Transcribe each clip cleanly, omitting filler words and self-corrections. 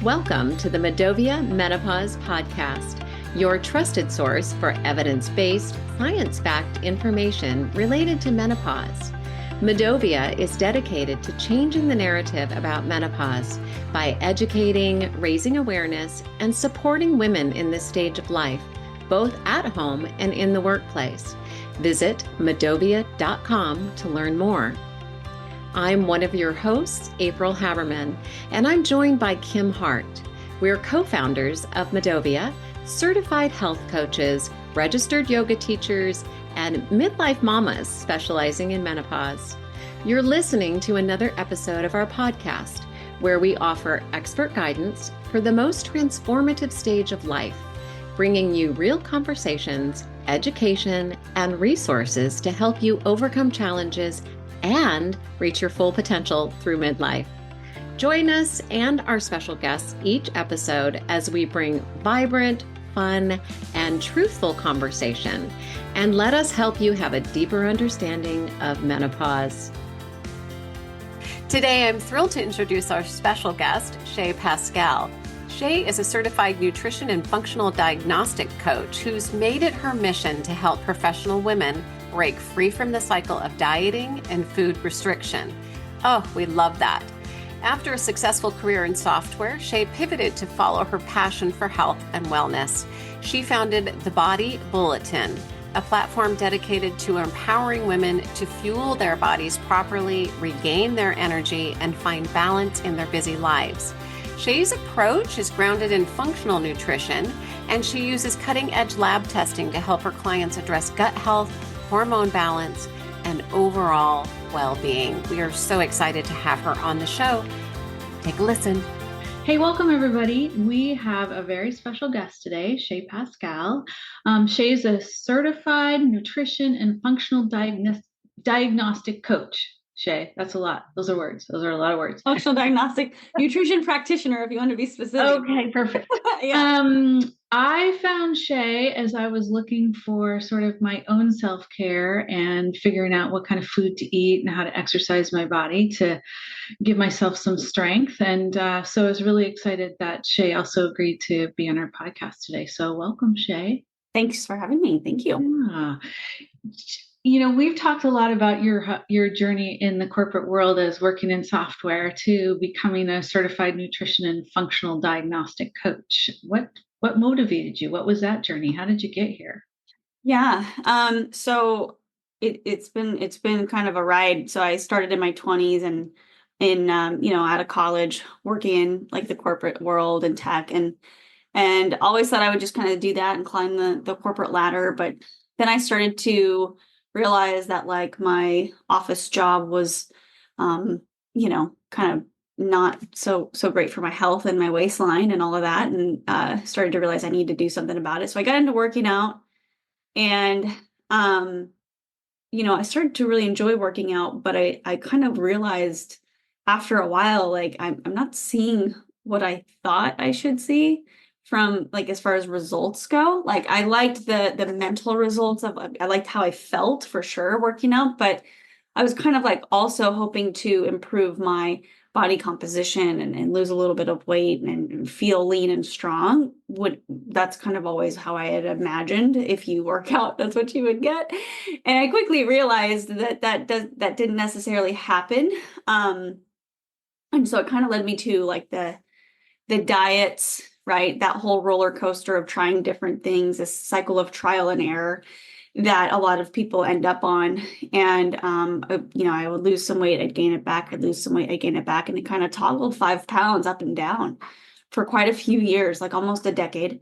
Welcome to the Medovia Menopause Podcast, your trusted source for evidence-based, science-backed information related to menopause. Medovia is dedicated to changing the narrative about menopause by educating, raising awareness, and supporting women in this stage of life, both at home and in the workplace. Visit medovia.com to learn more. I'm one of your hosts, April Haberman, and I'm joined by Kim Hart. We're co-founders of Medovia, certified health coaches, registered yoga teachers, and midlife mamas specializing in menopause. You're listening to another episode of our podcast, where we offer expert guidance for the most transformative stage of life, bringing you real conversations, education, and resources to help you overcome challenges and reach your full potential through midlife. Join us and our special guests each episode as we bring vibrant, fun, and truthful conversation, and let us help you have a deeper understanding of menopause. Today, I'm thrilled to introduce our special guest, Shay Pascale. Shay is a certified nutrition and functional diagnostic coach who's made it her mission to help professional women break free from the cycle of dieting and food restriction. Oh, we love that. After a successful career in software, Shay pivoted to follow her passion for health and wellness. She founded The Body Bulletin, a platform dedicated to empowering women to fuel their bodies properly, regain their energy, and find balance in their busy lives. Shay's approach is grounded in functional nutrition, and she uses cutting-edge lab testing to help her clients address gut health, hormone balance, and overall well-being. We are so excited to have her on the show. Take a listen. Hey, welcome everybody. We have a very special guest today, Shay Pascale. Shay's a certified nutrition and functional diagnostic coach. Shay, that's a lot. Those are words. Those are a lot of words. Functional diagnostic nutrition practitioner, if you want to be specific. Okay, perfect. Yeah. I found Shay as I was looking for sort of my own self-care and figuring out what kind of food to eat and how to exercise my body to give myself some strength. And so I was really excited that Shay also agreed to be on our podcast today. So welcome, Shay. Thanks for having me. Thank you. Yeah. You know, we've talked a lot about your journey in the corporate world as working in software to becoming a certified nutrition and functional diagnostic coach. What motivated you? What was that journey? How did you get here? Yeah. So it's been kind of a ride. So I started in my 20s and out of college working in like the corporate world and tech and always thought I would just kind of do that and climb the corporate ladder. But then I started to realize that like my office job was, kind of not so great for my health and my waistline and all of that. And started to realize I need to do something about it. So I got into working out and, I started to really enjoy working out, but I kind of realized after a while, like I'm not seeing what I thought I should see from like as far as results go. Like I liked the mental results I liked how I felt for sure working out, but I was kind of like also hoping to improve my body composition and lose a little bit of weight and feel lean and strong. That's kind of always how I had imagined if you work out, that's what you would get. And I quickly realized that didn't necessarily happen. And so it kind of led me to like the diets, right? That whole roller coaster of trying different things, this cycle of trial and error that a lot of people end up on. And, I would lose some weight, I'd gain it back. I'd lose some weight, I'd gain it back. And it kind of toggled 5 pounds up and down for quite a few years, like almost a decade,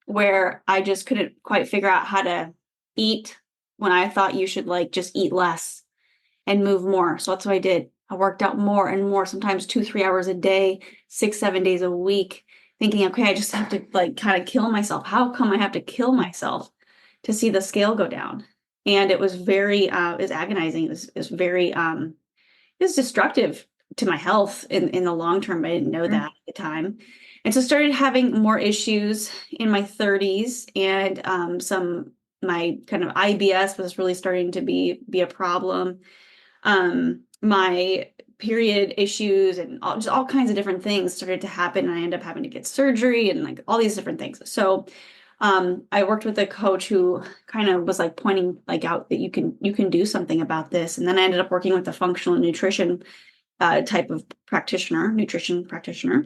where I just couldn't quite figure out how to eat when I thought you should like just eat less and move more. So that's what I did. I worked out more and more, sometimes 2-3 hours a day, 6-7 days a week, thinking, okay, I just have to like kind of kill myself. How come I have to kill myself to see the scale go down? And it was very, it was agonizing. It was very, it was destructive to my health in the long term. I didn't know that at the time. And so started having more issues in my 30s and my kind of IBS was really starting to be a problem. My period issues and just all kinds of different things started to happen. And I ended up having to get surgery and like all these different things. So I worked with a coach who kind of was like pointing like out that you can do something about this. And then I ended up working with a functional nutrition type of nutrition practitioner,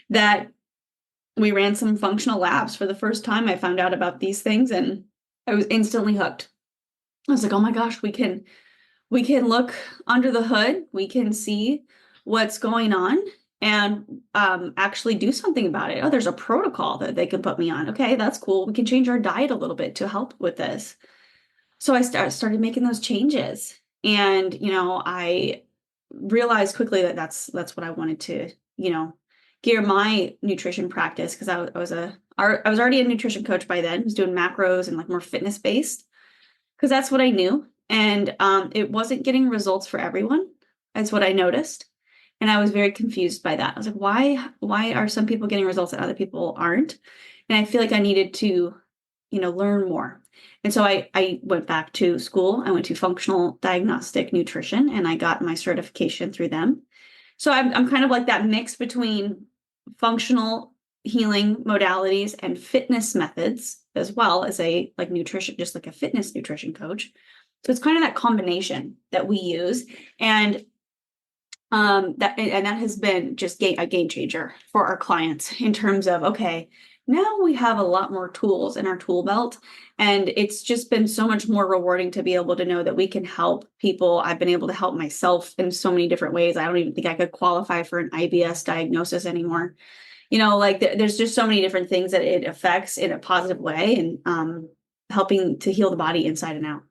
that we ran some functional labs. For the first time, I found out about these things and I was instantly hooked. I was like, oh my gosh, we can look under the hood. We can see what's going on and actually do something about it. Oh, there's a protocol that they can put me on. Okay, that's cool. We can change our diet a little bit to help with this. So I started making those changes. And, I realized quickly that that's what I wanted to, gear my nutrition practice, because I was already a nutrition coach by then. I was doing macros and like more fitness based, because that's what I knew. And it wasn't getting results for everyone. That's what I noticed. And I was very confused by that. I was like, why are some people getting results and other people aren't? And I feel like I needed to, learn more. And so I went back to school. I went to functional diagnostic nutrition and I got my certification through them. So I'm kind of like that mix between functional healing modalities and fitness methods, as well as a like nutrition, just like a fitness nutrition coach. So it's kind of that combination that we use. And that has been just a game changer for our clients in terms of, okay, now we have a lot more tools in our tool belt. And it's just been so much more rewarding to be able to know that we can help people. I've been able to help myself in so many different ways. I don't even think I could qualify for an IBS diagnosis anymore. Like there's just so many different things that it affects in a positive way, and helping to heal the body inside and out.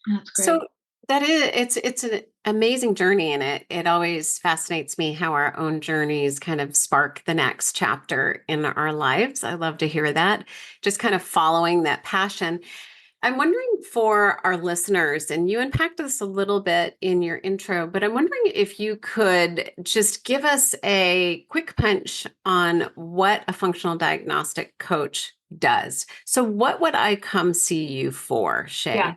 That's great. So that is, it's an amazing journey, and it always fascinates me how our own journeys kind of spark the next chapter in our lives. I love to hear that, just kind of following that passion. I'm wondering for our listeners, and you unpacked this a little bit in your intro, but I'm wondering if you could just give us a quick punch on what a functional diagnostic coach does. So what would I come see you for, Shay? Yeah.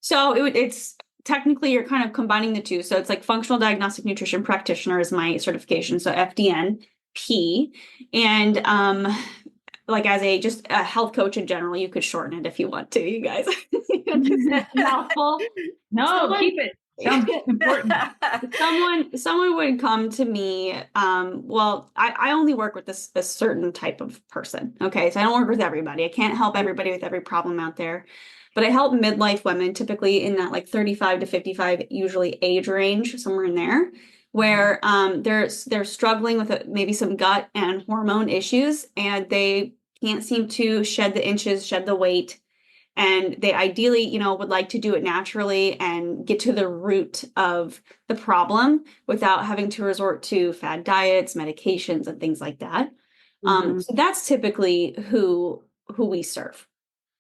So it's technically you're kind of combining the two. So it's like functional diagnostic nutrition practitioner is my certification. So FDNP. And like as just a health coach in general, you could shorten it if you want to, you guys. Mouthful. No, keep it. Sounds important. Someone would come to me. Well, I only work with a certain type of person. Okay. So I don't work with everybody. I can't help everybody with every problem out there. But I help midlife women, typically in that like 35 to 55, usually age range, somewhere in there, where they're struggling with maybe some gut and hormone issues, and they can't seem to shed the inches, shed the weight. And they ideally, would like to do it naturally and get to the root of the problem without having to resort to fad diets, medications, and things like that. So that's typically who we serve.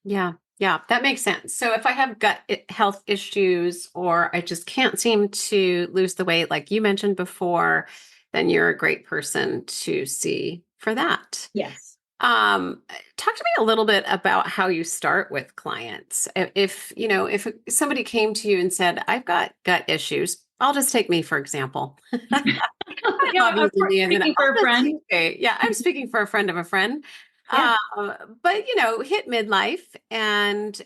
Yeah. Yeah, that makes sense. So if I have gut health issues, or I just can't seem to lose the weight, like you mentioned before, then you're a great person to see for that. Yes. Talk to me a little bit about how you start with clients. If somebody came to you and said, I've got gut issues, I'll just take me, for example. I'm speaking for a friend. Yeah, I'm speaking for a friend of a friend. Yeah. But hit midlife and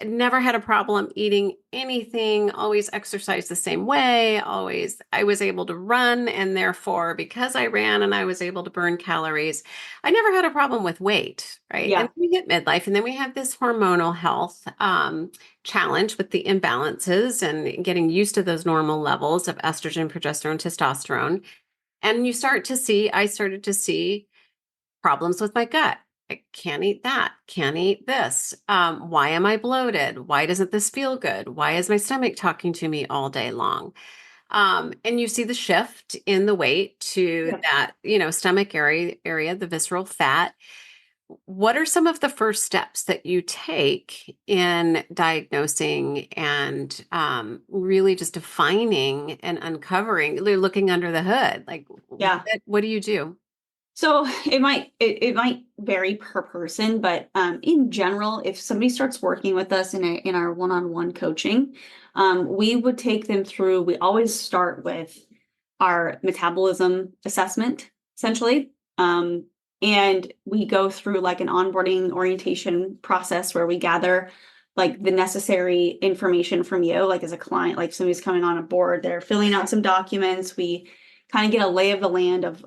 never had a problem eating anything, always exercised the same way, I was able to run, and therefore, because I ran and I was able to burn calories, I never had a problem with weight, right? Yeah. And we hit midlife, and then we have this hormonal health challenge with the imbalances and getting used to those normal levels of estrogen, progesterone, testosterone. And I started to see problems with my gut. I can't eat that, can't eat this. Why am I bloated? Why doesn't this feel good? Why is my stomach talking to me all day long? And you see the shift in the weight to that, stomach area, the visceral fat. What are some of the first steps that you take in diagnosing and really just defining and uncovering, looking under the hood? Like, what do you do? So it might vary per person, but in general, if somebody starts working with us in our one-on-one coaching, we would take them through. We always start with our metabolism assessment, essentially, and we go through like an onboarding orientation process where we gather like the necessary information from you, like as a client, like somebody's coming on a board, they're filling out some documents. We kind of get a lay of the land of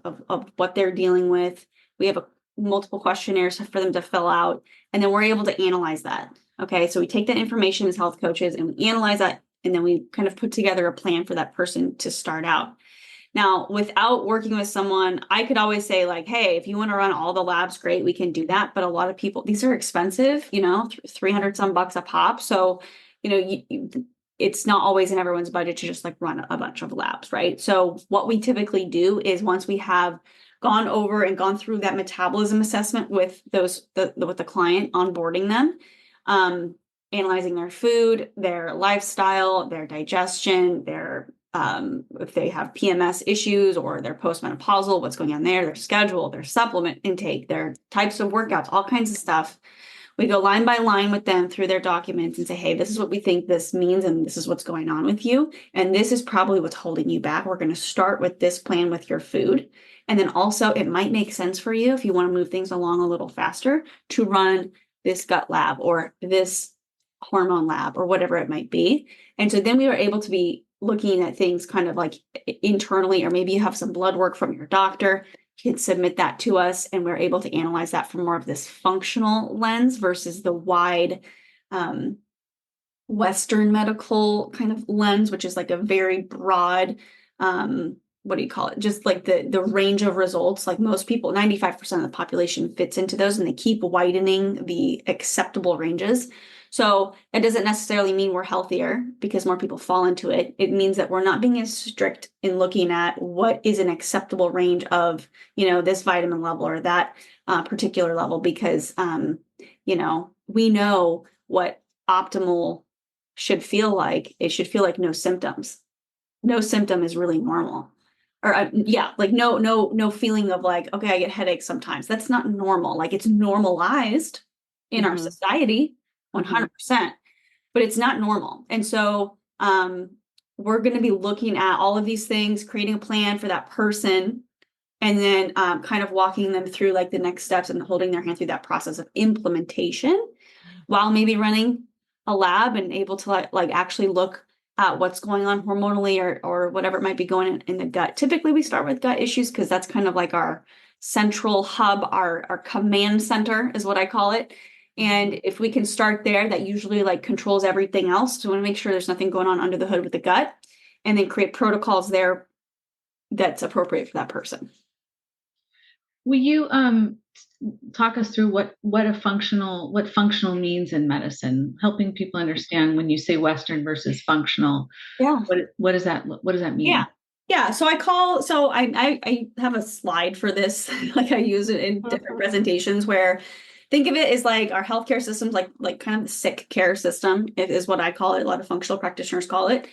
what they're dealing with. We have multiple questionnaires for them to fill out, and then we're able to analyze that. Okay, so we take that information as health coaches and we analyze that, and then we kind of put together a plan for that person to start out. Now, without working with someone, I could always say like, hey, if you want to run all the labs, great, we can do that. But a lot of people, these are expensive, 300 some bucks a pop. So, it's not always in everyone's budget to just like run a bunch of labs, right? So what we typically do is once we have gone over and gone through that metabolism assessment with with the client, onboarding them, analyzing their food, their lifestyle, their digestion, their if they have PMS issues or their postmenopausal, what's going on there, their schedule, their supplement intake, their types of workouts, all kinds of stuff. We go line by line with them through their documents and say, hey, this is what we think this means, and this is what's going on with you. And this is probably what's holding you back. We're going to start with this plan with your food. And then also it might make sense for you if you want to move things along a little faster to run this gut lab or this hormone lab or whatever it might be. And so then we were able to be looking at things kind of like internally, or maybe you have some blood work from your doctor. You can submit that to us, and we're able to analyze that from more of this functional lens versus the wide Western medical kind of lens, which is like a very broad, what do you call it? Just like the range of results. Like most people, 95% of the population fits into those, and they keep widening the acceptable ranges. So that doesn't necessarily mean we're healthier because more people fall into it. It means that we're not being as strict in looking at what is an acceptable range of, this vitamin level or that particular level, because, we know what optimal should feel like. It should feel like no symptoms. No symptom is really normal. Or like no feeling of like, okay, I get headaches sometimes. That's not normal. Like it's normalized in our society. 100%, but it's not normal. And so we're going to be looking at all of these things, creating a plan for that person, and then kind of walking them through like the next steps and holding their hand through that process of implementation while maybe running a lab and able to like actually look at what's going on hormonally or whatever it might be going on in the gut. Typically we start with gut issues because that's kind of like our central hub, our command center is what I call it. And if we can start there, that usually like controls everything else. So we want to make sure there's nothing going on under the hood with the gut, and then create protocols there that's appropriate for that person. Will you talk us through what functional means in medicine, helping people understand when you say Western versus functional? Yeah. What does that mean? Yeah. Yeah. So I have a slide for this, like I use it in different presentations where think of it as like our healthcare systems, like kind of the sick care system is what I call it. A lot of functional practitioners call it.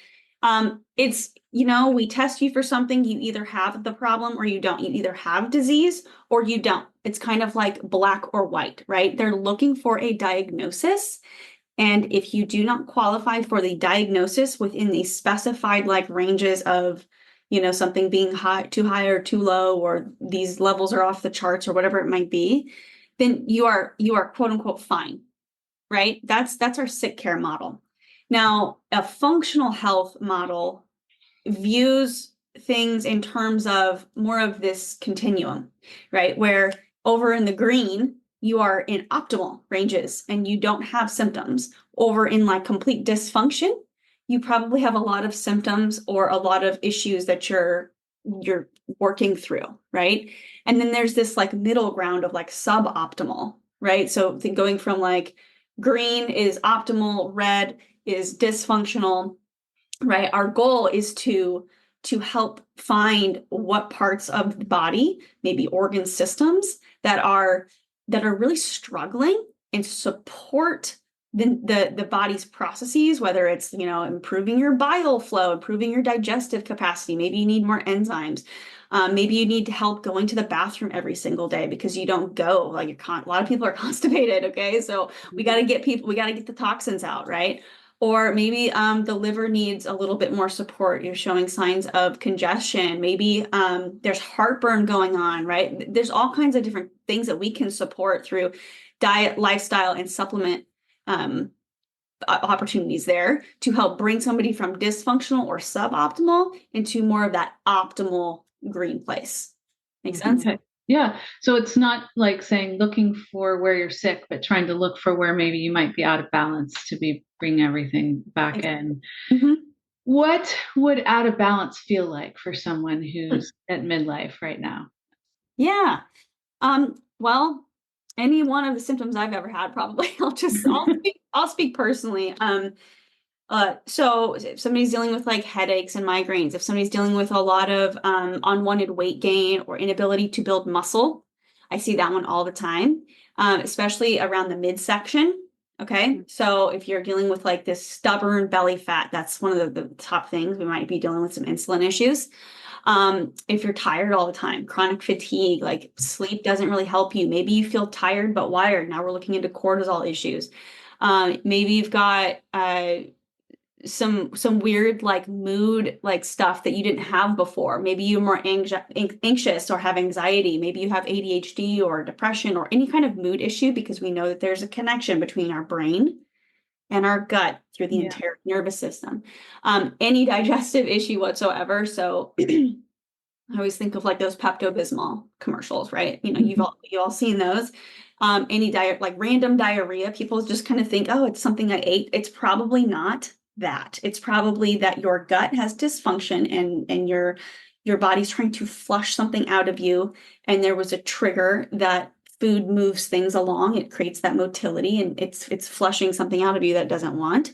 It's, we test you for something, you either have the problem or you don't. You either have disease or you don't. It's kind of like black or white, right? They're looking for a diagnosis. And if you do not qualify for the diagnosis within the specified like ranges of, something being too high or too low, or these levels are off the charts or whatever it might be, then you are quote unquote fine, right? That's our sick care model. Now, a functional health model views things in terms of more of this continuum, right? Where over in the green, you are in optimal ranges and you don't have symptoms. Over in like complete dysfunction, you probably have a lot of symptoms or a lot of issues that you're working through, right? And then there's this like middle ground of like suboptimal, right? So going from like green is optimal, red is dysfunctional, right? Our goal is to help find what parts of the body, maybe organ systems that are really struggling and support the body's processes, whether it's, improving your bile flow, improving your digestive capacity. Maybe you need more enzymes. Maybe you need help going to the bathroom every single day because you don't go. Like a lot of people are constipated. Okay, so we got to get the toxins out, right? Or maybe the liver needs a little bit more support. You're showing signs of congestion. Maybe there's heartburn going on, right? There's all kinds of different things that we can support through diet, lifestyle, and supplement opportunities there to help bring somebody from dysfunctional or suboptimal into more of that optimal green place. Make sense? Okay. Yeah. So it's not like saying looking for where you're sick, but trying to look for where maybe you might be out of balance to bring everything back in. Mm-hmm. What would out of balance feel like for someone who's at midlife right now? Yeah. Well, any one of the symptoms I've ever had, probably. I'll speak personally. So if somebody's dealing with like headaches and migraines, if somebody's dealing with a lot of unwanted weight gain or inability to build muscle, I see that one all the time, especially around the midsection. Okay. So if you're dealing with like this stubborn belly fat, that's one of the top things. We might be dealing with some insulin issues. If you're tired all the time, chronic fatigue, like sleep doesn't really help you. Maybe you feel tired but wired. Now we're looking into cortisol issues. Maybe you've got some weird like mood like stuff that you didn't have before. Maybe you're more anxious or have anxiety. Maybe you have ADHD or depression or any kind of mood issue, because we know that there's a connection between our brain and our gut through the entire nervous system. Any digestive issue whatsoever. So I always think of like those Pepto-Bismol commercials, right? You know, you've all seen those. Any diet, like random diarrhea, people just kind of think, oh, it's something I ate. It's probably not that. It's probably that your gut has dysfunction and your body's trying to flush something out of you. And there was a trigger that food moves things along. It creates that motility and it's flushing something out of you that it doesn't want.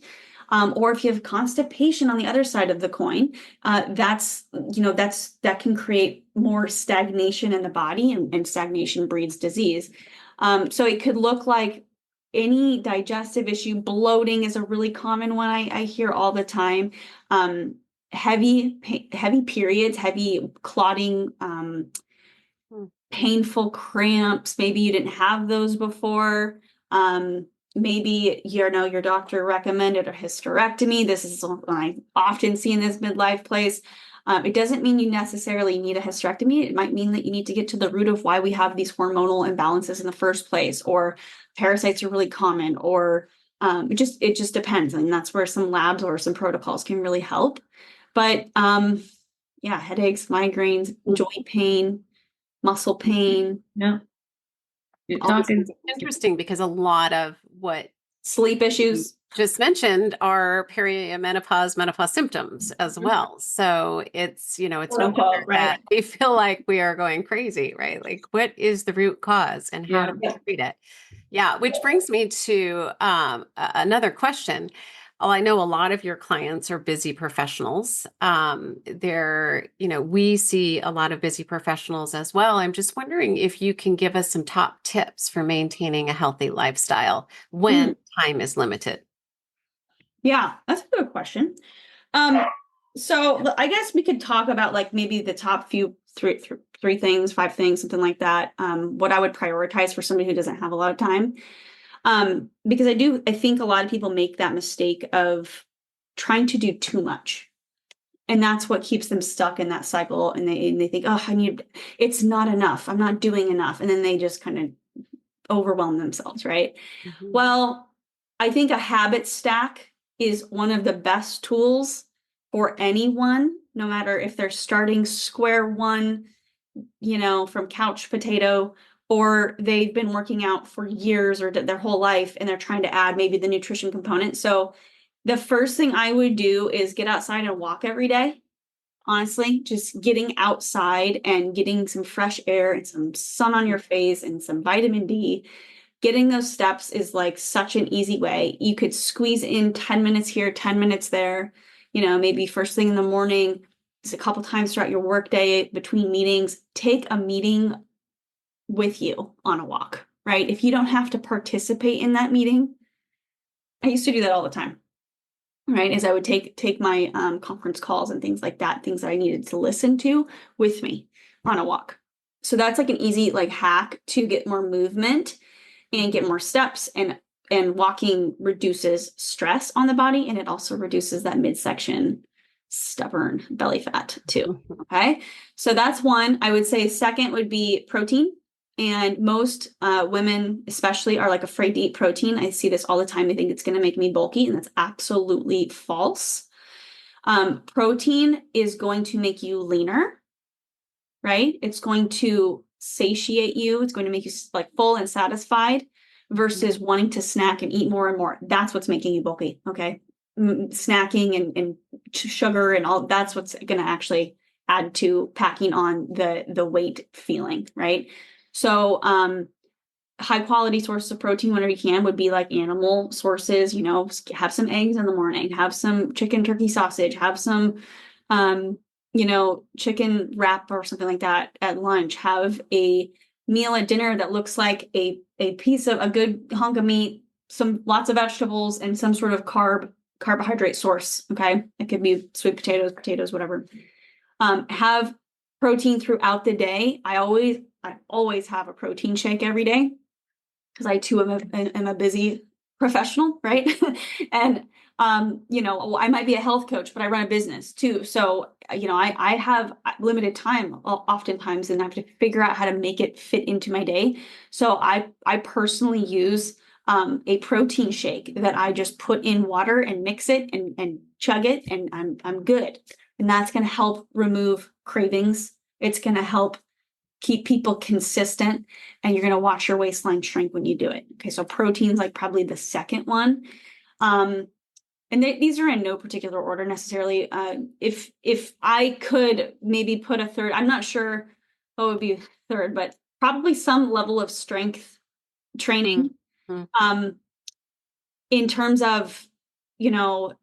Or if you have constipation on the other side of the coin, that can create more stagnation in the body, and stagnation breeds disease. So it could look like any digestive issue. Bloating is a really common one I hear all the time. Heavy periods, heavy clotting, painful cramps. Maybe you didn't have those before. Maybe your doctor recommended a hysterectomy. This is what I often see in this midlife place. It doesn't mean you necessarily need a hysterectomy. It might mean that you need to get to the root of why we have these hormonal imbalances in the first place, or parasites are really common, or it just depends. And that's where some labs or some protocols can really help. But headaches, migraines, joint pain, muscle pain. Yeah. You're talking interesting, because a lot of what sleep issues just mentioned are perimenopause, menopause symptoms as well. So it's, it's no wonder that we feel like we are going crazy, right? Like, what is the root cause and how do we treat it? Yeah. Which brings me to another question. I know a lot of your clients are busy professionals. We see a lot of busy professionals as well. I'm just wondering if you can give us some top tips for maintaining a healthy lifestyle when time is limited. Yeah, that's a good question. So I guess we could talk about like maybe the top three things, 5 things, something like that. What I would prioritize for somebody who doesn't have a lot of time. Because I think a lot of people make that mistake of trying to do too much. And that's what keeps them stuck in that cycle. And they think, oh, it's not enough. I'm not doing enough. And then they just kind of overwhelm themselves, right? Mm-hmm. Well, I think a habit stack is one of the best tools for anyone, no matter if they're starting square one, from couch potato, or they've been working out for years or their whole life, and they're trying to add maybe the nutrition component. So the first thing I would do is get outside and walk every day. Honestly, just getting outside and getting some fresh air and some sun on your face and some vitamin D. Getting those steps is like such an easy way. You could squeeze in 10 minutes here, 10 minutes there, maybe first thing in the morning, just a couple times throughout your workday, between meetings. Take a meeting with you on a walk, right? If you don't have to participate in that meeting, I used to do that all the time, right? As I would take my conference calls and things like that, things that I needed to listen to with me. on a walk. So that's like an easy like hack to get more movement and get more steps, and walking reduces stress on the body, and it also reduces that midsection stubborn belly fat too. Okay. So that's one. I would say second would be protein. And most women especially are like afraid to eat protein. I see this all the time. They think it's going to make me bulky, and that's absolutely false. Protein is going to make you leaner, right? It's going to satiate you. It's going to make you like full and satisfied versus wanting to snack and eat more and more. That's what's making you bulky. Okay. Snacking and sugar and all, that's what's going to actually add to packing on the weight feeling, right? So high quality sources of protein whenever you can would be like animal sources, you know, have some eggs in the morning, have some chicken, turkey, sausage, have some you know, chicken wrap or something like that at lunch, have a meal at dinner that looks like a piece of a good hunk of meat, some lots of vegetables, and some sort of carbohydrate source. Okay. It could be sweet potatoes, whatever. Have protein throughout the day. I always have a protein shake every day because I too am a busy professional, right? And you know, I might be a health coach, but I run a business too. So, you know, I have limited time oftentimes, and I have to figure out how to make it fit into my day. So I personally use a protein shake that I just put in water and mix it and chug it, and I'm good. And that's going to help remove cravings. It's going to help keep people consistent, and you're going to watch your waistline shrink when you do it. Okay. So protein's like probably the second one. And these are in no particular order necessarily. If I could maybe put a third, I'm not sure what would be third, but probably some level of strength training. In terms of, you know,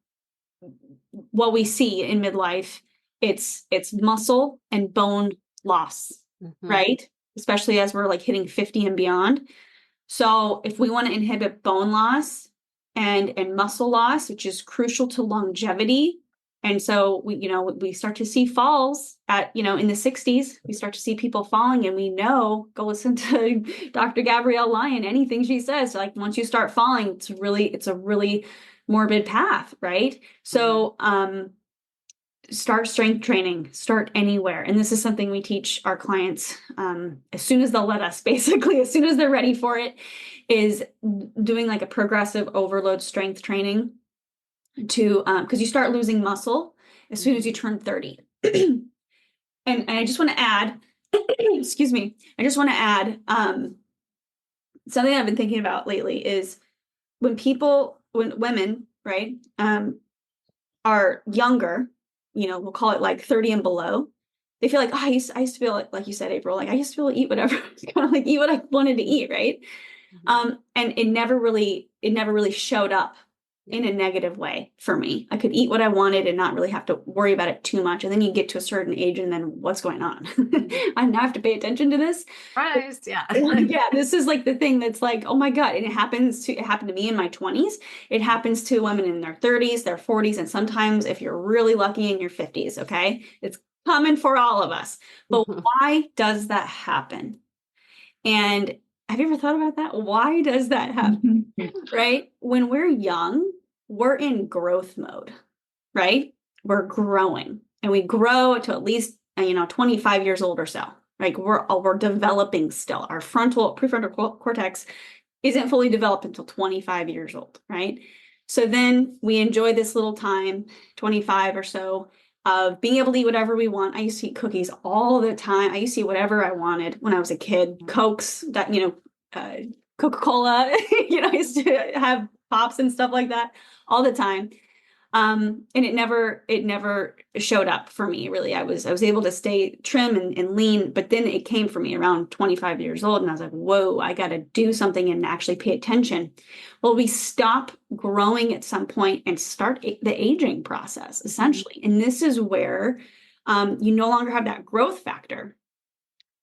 what we see in midlife, it's muscle and bone loss, right? Especially as we're like hitting 50 and beyond. So if we want to inhibit bone loss and muscle loss, which is crucial to longevity. And so we start to see falls at, you know, in the 60s, we start to see people falling, and we know, go listen to Dr. Gabrielle Lyon, anything she says, like once you start falling, it's a really morbid path, right? So, start strength training, start anywhere. And this is something we teach our clients as soon as they'll let us, basically, as soon as they're ready for it, is doing like a progressive overload strength training to, because you start losing muscle as soon as you turn 30. And I just want to add, excuse me, something I've been thinking about lately is when women, right, are younger, you know, we'll call it like 30 and below, they feel like, oh, I used to feel like you said, April, like I used to be able to eat whatever, kind of like eat what I wanted to eat, right? And it never really showed up in a negative way for me. I could eat what I wanted and not really have to worry about it too much. And then you get to a certain age, and then what's going on? I now have to pay attention to this. Surprise, yeah. Yeah, this is like the thing that's like, oh my God. And it happened to me in my 20s. It happens to women in their 30s, their 40s, and sometimes if you're really lucky in your 50s, okay? It's common for all of us. But why does that happen? And have you ever thought about that? Why does that happen? Right? When we're young, we're in growth mode, right? We're growing, and we grow to at least, 25 years old or so. Like we're developing still. Our prefrontal cortex isn't fully developed until 25 years old, right? So then we enjoy this little time, 25 or so, of being able to eat whatever we want. I used to eat cookies all the time. I used to eat whatever I wanted when I was a kid. Cokes, that, Coca-Cola, I used to have pops and stuff like that all the time. And it never showed up for me, really. I was able to stay trim and lean, but then it came for me around 25 years old, and I was like, whoa, I got to do something and actually pay attention. Well, we stop growing at some point and start the aging process, essentially. And this is where you no longer have that growth factor.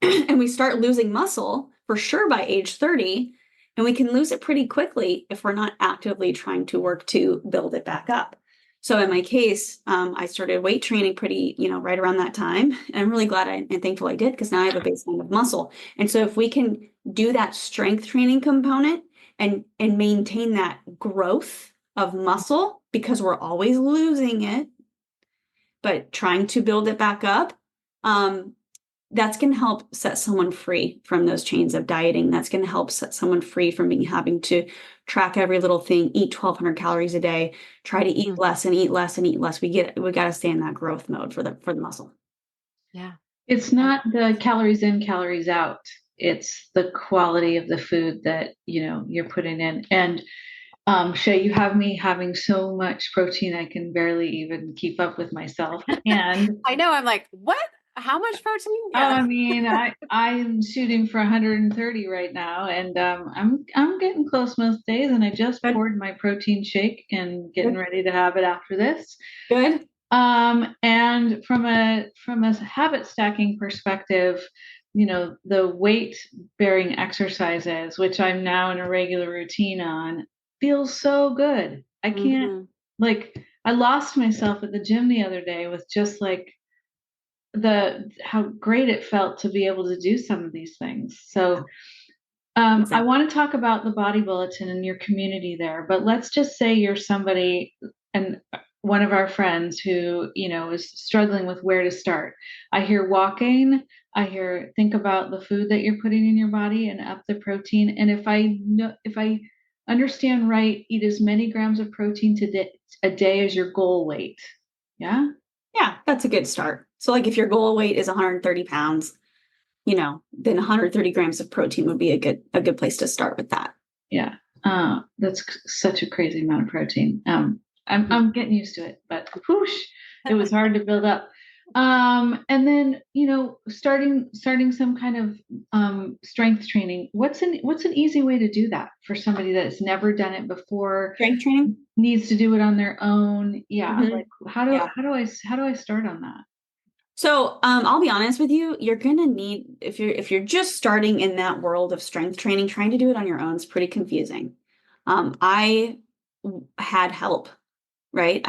And we start losing muscle for sure by age 30, and we can lose it pretty quickly if we're not actively trying to work to build it back up. So in my case, I started weight training pretty, right around that time. And I'm really glad and thankful I did, because now I have a baseline of muscle. And so if we can do that strength training component and maintain that growth of muscle, because we're always losing it, but trying to build it back up, that's going to help set someone free from those chains of dieting. That's going to help set someone free from having to track every little thing, eat 1,200 calories a day, try to eat less and eat less and eat less. We got to stay in that growth mode for the muscle. Yeah. It's not the calories in, calories out. It's the quality of the food that, you're putting in. And Shay, you have me having so much protein, I can barely even keep up with myself. And I know, I'm like, what? How much protein? Yeah. I mean, I'm shooting for 130 right now, and I'm getting close most days. And I just poured my protein shake and getting ready to have it after this. Good. And from a habit stacking perspective, the weight bearing exercises, which I'm now in a regular routine on, feels so good. I can't I lost myself at the gym the other day with just how great it felt to be able to do some of these things. So I want to talk about the Body Bulletin and your community there, but let's just say you're somebody, and one of our friends who, is struggling with where to start. I hear walking, I hear think about the food that you're putting in your body and up the protein. And if I understand right, eat as many grams of protein a day as your goal weight. Yeah. Yeah, that's a good start. So like if your goal weight is 130 pounds, then 130 grams of protein would be a good place to start with that. Yeah. That's such a crazy amount of protein. I'm getting used to it, but whoosh, it was hard to build up. And then, starting some kind of strength training. What's an easy way to do that for somebody that's never done it before? Strength training needs to do it on their own. Yeah. Like how do I start on that? So I'll be honest with you, you're gonna need, if you're just starting in that world of strength training, trying to do it on your own is pretty confusing. I had help, right?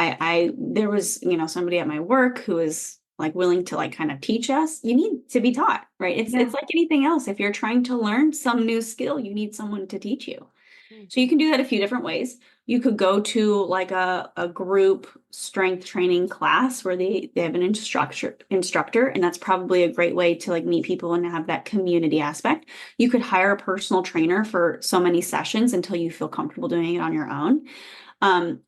There was, somebody at my work who was like willing to like kind of teach us. You need to be taught, right? It's like anything else. If you're trying to learn some new skill, you need someone to teach you. So you can do that a few different ways. You could go to like a group strength training class where they have an instructor, and that's probably a great way to like meet people and have that community aspect. You could hire a personal trainer for so many sessions until you feel comfortable doing it on your own.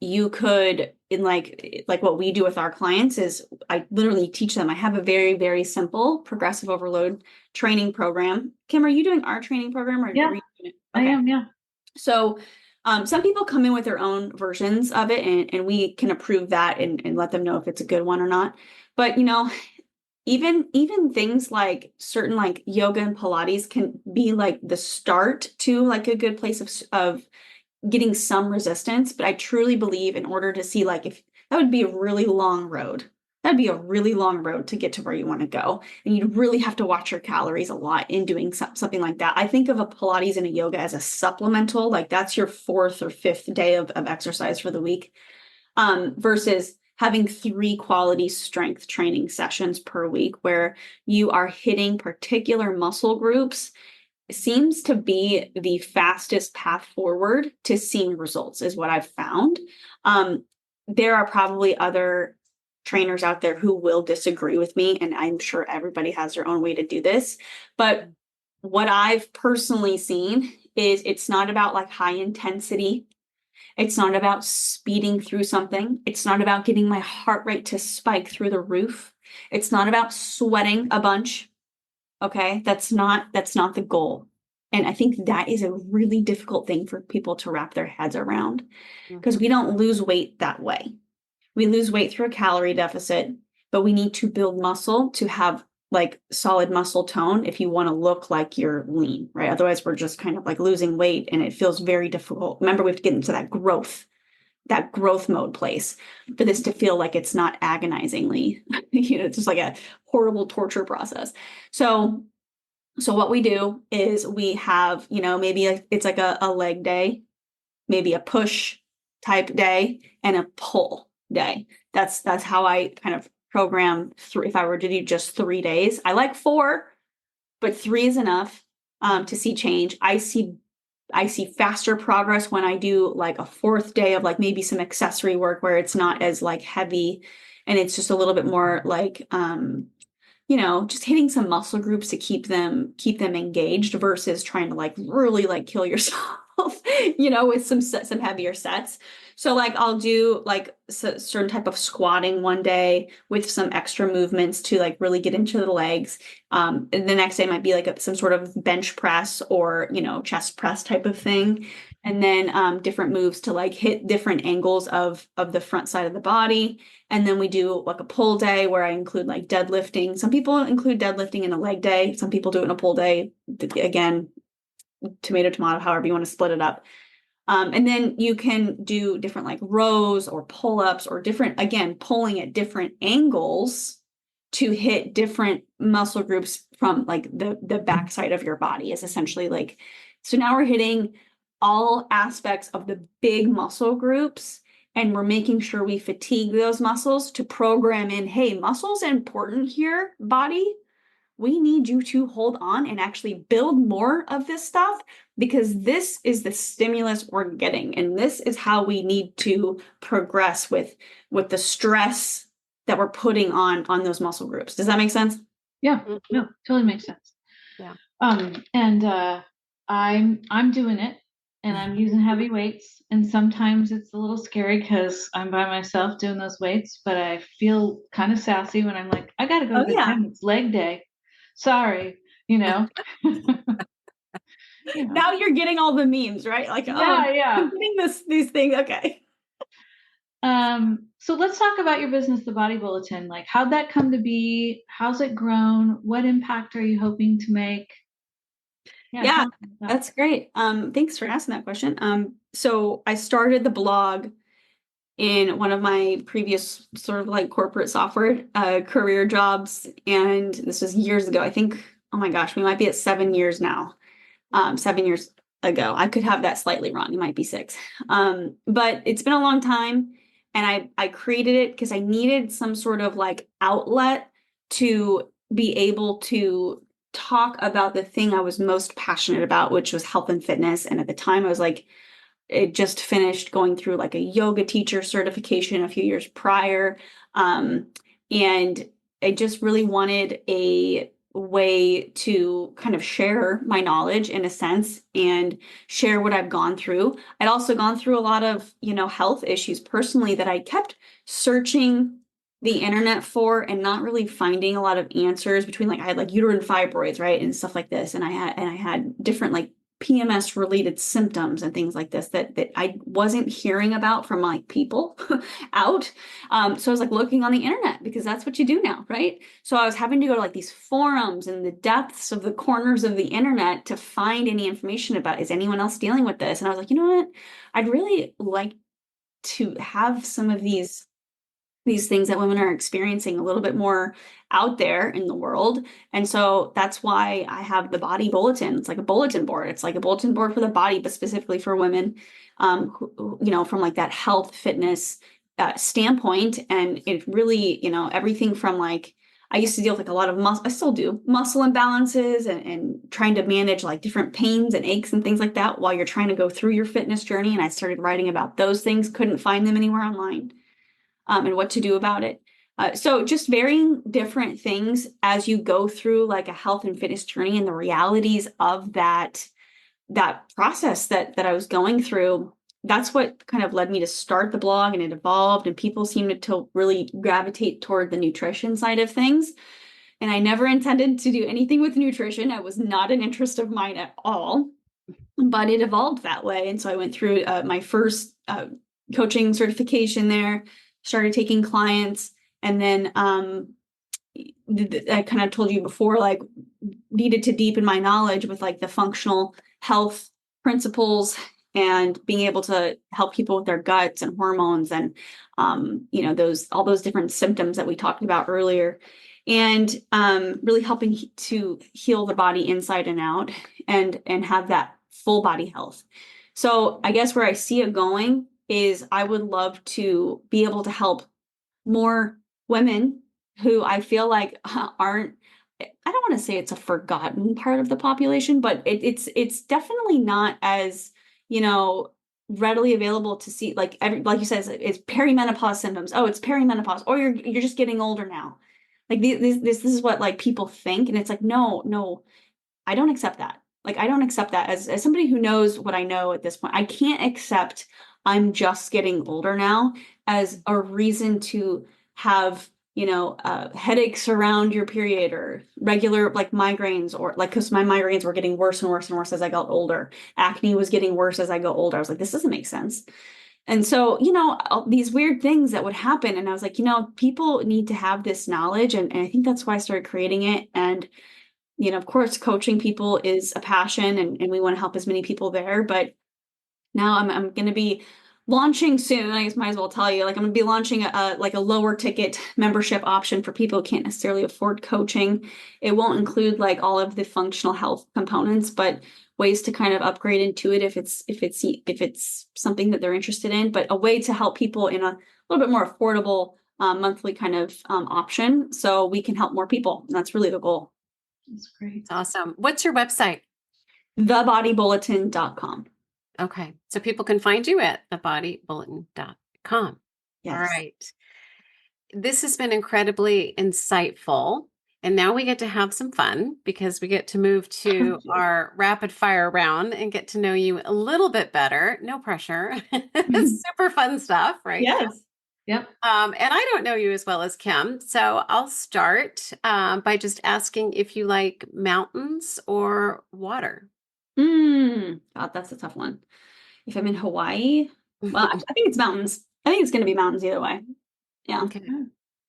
You could, in like what we do with our clients is I literally teach them. I have a very, very simple progressive overload training program. Kim, are you doing our training program? Or Yeah, are you doing it? I am. Yeah. So some people come in with their own versions of it, and we can approve that and let them know if it's a good one or not. But even things like certain like yoga and Pilates can be like the start to like a good place of getting some resistance. But I truly believe in order to see like if that would be a really long road. That'd be a really long road to get to where you want to go. And you'd really have to watch your calories a lot in doing something like that. I think of a Pilates and a yoga as a supplemental, like that's your 4th or 5th day of exercise for the week, versus having 3 quality strength training sessions per week where you are hitting particular muscle groups. Seems to be the fastest path forward to seeing results is what I've found. There are probably other trainers out there who will disagree with me, and I'm sure everybody has their own way to do this. But what I've personally seen is it's not about like high intensity. It's not about speeding through something. It's not about getting my heart rate to spike through the roof. It's not about sweating a bunch. Okay, that's not the goal. And I think that is a really difficult thing for people to wrap their heads around, because we don't lose weight that way. We lose weight through a calorie deficit, but we need to build muscle to have like solid muscle tone if you want to look like you're lean, right? Otherwise, we're just kind of like losing weight and it feels very difficult. Remember, we have to get into that growth mode place for this to feel like it's not agonizingly, it's just like a horrible torture process. So what we do is we have, maybe it's like a leg day, maybe a push type day and a pull. day. That's how I kind of program through. If I were to do just 3 days, I like 4, but 3 is enough to see change. I see faster progress when I do like a 4th day of like maybe some accessory work where it's not as like heavy and it's just a little bit more like just hitting some muscle groups to keep them engaged versus trying to like really like kill yourself, with some heavier sets. So like I'll do like certain type of squatting one day with some extra movements to like really get into the legs. And the next day might be like some sort of bench press or, chest press type of thing. And then different moves to like hit different angles of the front side of the body. And then we do like a pull day where I include like deadlifting. Some people include deadlifting in a leg day. Some people do it in a pull day. Again, tomato, however you want to split it up. And then you can do different like rows or pull-ups or different, again, pulling at different angles to hit different muscle groups from like the backside of your body is essentially like, so now we're hitting all aspects of the big muscle groups. And we're making sure we fatigue those muscles to program in, hey, muscles are important here, body. We need you to hold on and actually build more of this stuff because this is the stimulus we're getting. And this is how we need to progress with the stress that we're putting on those muscle groups. Does that make sense? Yeah, no, totally makes sense. Yeah. And I'm doing it. And I'm using heavy weights. And sometimes it's a little scary because I'm by myself doing those weights, but I feel kind of sassy when I'm like, I got to go to the gym. It's leg day. Sorry, Now you're getting all the memes, right? Like, I'm getting these things. Okay. So let's talk about your business, the Body Bulletin. Like, how'd that come to be? How's it grown? What impact are you hoping to make? Yeah, that's great. Thanks for asking that question. So I started the blog in one of my previous sort of like corporate software career jobs. And this was years ago. I think, oh my gosh, we might be at 7 years now. 7 years ago. I could have that slightly wrong. It might be 6. But it's been a long time. And I created it because I needed some sort of like outlet to be able to talk about the thing I was most passionate about, which was health and fitness. And at the time I was like, it just finished going through like a yoga teacher certification a few years prior. And I just really wanted a way to kind of share my knowledge in a sense and share what I've gone through. I'd also gone through a lot of, health issues personally that I kept searching the internet for and not really finding a lot of answers between like I had like uterine fibroids, right? And stuff like this. And I had different like PMS related symptoms and things like this that I wasn't hearing about from like people out. So I was like looking on the internet because that's what you do now, right? So I was having to go to like these forums in the depths of the corners of the internet to find any information about, is anyone else dealing with this? And I was like, you know what? I'd really like to have some of these things that women are experiencing a little bit more out there in the world. And so that's why I have the Body Bulletin. It's like a bulletin board. It's like a bulletin board for the body, but specifically for women, who, from like that health fitness standpoint. And it really, everything from like, I used to deal with like a lot of muscle, I still do muscle imbalances and trying to manage like different pains and aches and things like that while you're trying to go through your fitness journey. And I started writing about those things, couldn't find them anywhere online. And what to do about it. So just varying different things as you go through like a health and fitness journey and the realities of that process that I was going through. That's what kind of led me to start the blog, and it evolved, and people seemed to really gravitate toward the nutrition side of things. And I never intended to do anything with nutrition. It was not an interest of mine at all, but it evolved that way. And so I went through my first coaching certification there, started taking clients, and then I kind of told you before, like needed to deepen my knowledge with like the functional health principles and being able to help people with their guts and hormones and all those different symptoms that we talked about earlier, and really helping to heal the body inside and out and have that full body health. So I guess where I see it going is I would love to be able to help more women who I feel like aren't, I don't want to say it's a forgotten part of the population, but it's definitely not as, you know, readily available to see. Like like you said, it's perimenopause symptoms. Oh, it's perimenopause, or you're just getting older now. Like this is what like people think, and it's like no, I don't accept that. Like I don't accept that as somebody who knows what I know at this point. I can't accept I'm just getting older now as a reason to have, you know, headaches around your period or regular like migraines, or like, because my migraines were getting worse and worse and worse as I got older. Acne was getting worse as I got older. I was like, this doesn't make sense. And so, you know, these weird things that would happen. And I was like, you know, people need to have this knowledge. And I think that's why I started creating it. And, you know, of course, coaching people is a passion, and we want to help as many people there. But now I'm going to be launching soon. I guess might as well tell you, like I'm going to be launching a lower ticket membership option for people who can't necessarily afford coaching. It won't include like all of the functional health components, but ways to kind of upgrade into it if it's something that they're interested in, but a way to help people in a little bit more affordable monthly kind of option, so we can help more people. And that's really the goal. That's great. Awesome. What's your website? Thebodybulletin.com. Okay. So people can find you at thebodybulletin.com. Yes. All right. This has been incredibly insightful. And now we get to have some fun because we get to move to our rapid fire round and get to know you a little bit better. No pressure. Super fun stuff, right? Yes. Yep. And I don't know you as well as Kim. So I'll start by just asking if you like mountains or water. God, that's a tough one. If I'm in Hawaii, well, I think it's mountains. I think it's going to be mountains either way. Yeah. Okay.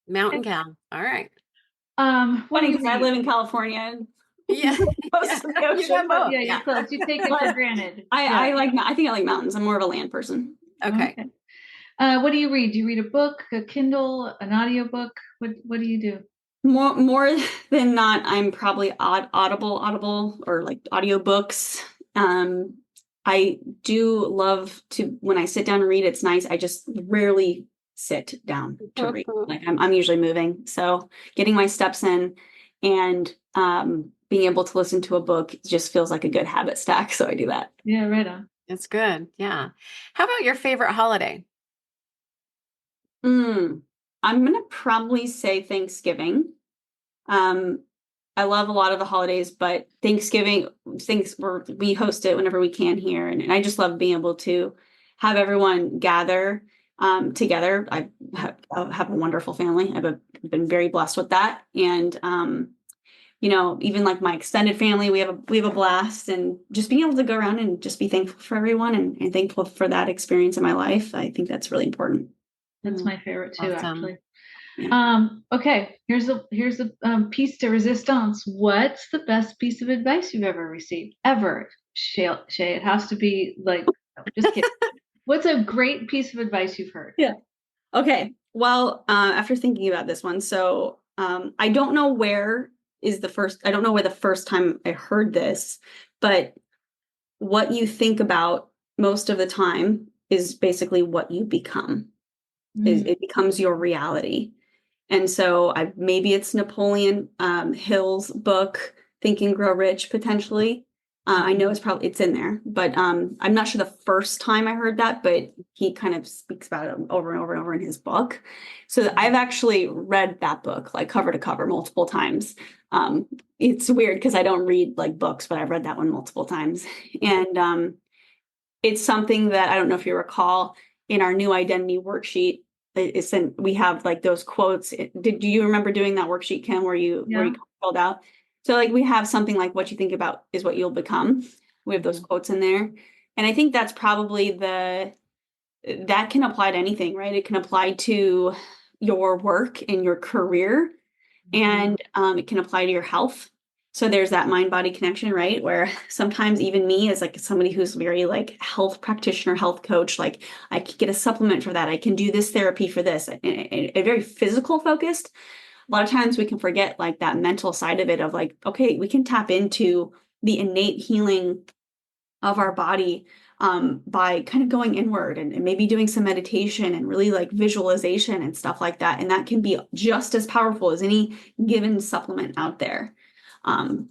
Mountain gal. All right. What do you Because I live in California. Yeah. Close to the ocean, You got but both. Yeah, you're close. You take it for granted. I think I like mountains. I'm more of a land person. Okay. What do you read? Do you read a book, a Kindle, an audiobook? What do you do? More than not, I'm probably audible or like audiobooks. I do love to, when I sit down and read, it's nice. I just rarely sit down to read. Like I'm usually moving. So getting my steps in and being able to listen to a book just feels like a good habit stack. So I do that. Yeah, right on. It's good. Yeah. How about your favorite holiday? I'm going to probably say Thanksgiving. I love a lot of the holidays, but Thanksgiving, we host it whenever we can here. And I just love being able to have everyone gather together. I have a wonderful family. I've been very blessed with that. And, you know, even like my extended family, we have a blast, and just being able to go around and just be thankful for everyone and thankful for that experience in my life. I think that's really important. That's my favorite too, Awesome. actually. Yeah. Okay, here's a piece de resistance. What's the best piece of advice you've ever received? Ever, Shay? It has to be like, just kidding. What's a great piece of advice you've heard? Yeah. Okay. Well, after thinking about this one, so I don't know where the first time I heard this, but what you think about most of the time is basically what you become. It becomes your reality. And so maybe it's Napoleon Hill's book, Think and Grow Rich, potentially. I know it's in there, but I'm not sure the first time I heard that, but he kind of speaks about it over and over and over in his book. So I've actually read that book like cover to cover multiple times. It's weird because I don't read like books, but I've read that one multiple times. And it's something that I don't know if you recall in our new identity worksheet. We have like those quotes. Do you remember doing that worksheet, Kim, where you filled out? So like we have something like what you think about is what you'll become. We have those quotes in there. And I think that's probably that can apply to anything, right? It can apply to your work and your career, and it can apply to your health. So there's that mind-body connection, right? Where sometimes even me as like somebody who's very like health practitioner, health coach, like I can get a supplement for that. I can do this therapy for this, and very physical focused. A lot of times we can forget like that mental side of it of like, okay, we can tap into the innate healing of our body by kind of going inward and maybe doing some meditation and really like visualization and stuff like that. And that can be just as powerful as any given supplement out there.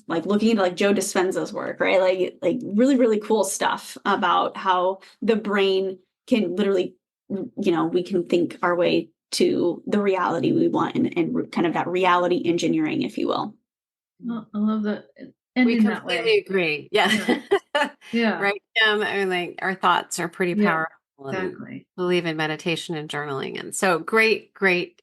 Like looking into like Joe Dispenza's work, right? Like really, really cool stuff about how the brain can literally, we can think our way to the reality we want and kind of that reality engineering, if you will. Well, I love that. We completely agree. Yeah. Yeah. Right. I mean, like our thoughts are pretty powerful. Exactly. Believe in meditation and journaling. And so great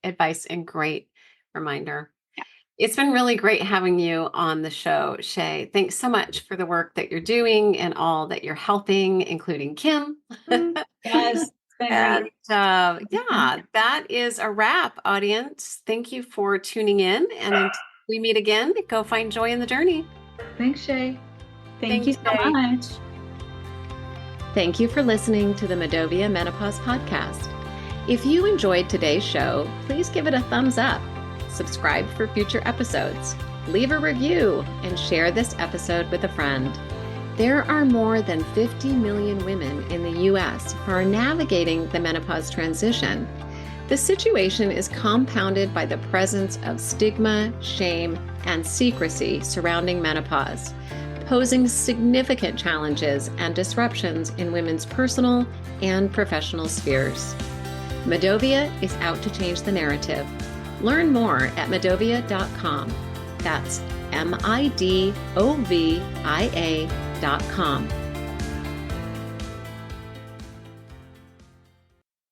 advice and great reminder. Yeah. It's been really great having you on the show, Shay. Thanks so much for the work that you're doing and all that you're helping, including Kim. Yes. And yeah, that is a wrap, audience. Thank you for tuning in. And until we meet again, go find joy in the journey. Thanks, Shay. Thank you so much. Thank you for listening to the Medovia Menopause Podcast. If you enjoyed today's show, please give it a thumbs up, subscribe for future episodes, leave a review, and share this episode with a friend. There are more than 50 million women in the U.S. who are navigating the menopause transition. The situation is compounded by the presence of stigma, shame, and secrecy surrounding menopause, posing significant challenges and disruptions in women's personal and professional spheres. Medovia is out to change the narrative. Learn more at medovia.com. That's MIDOVIA.com.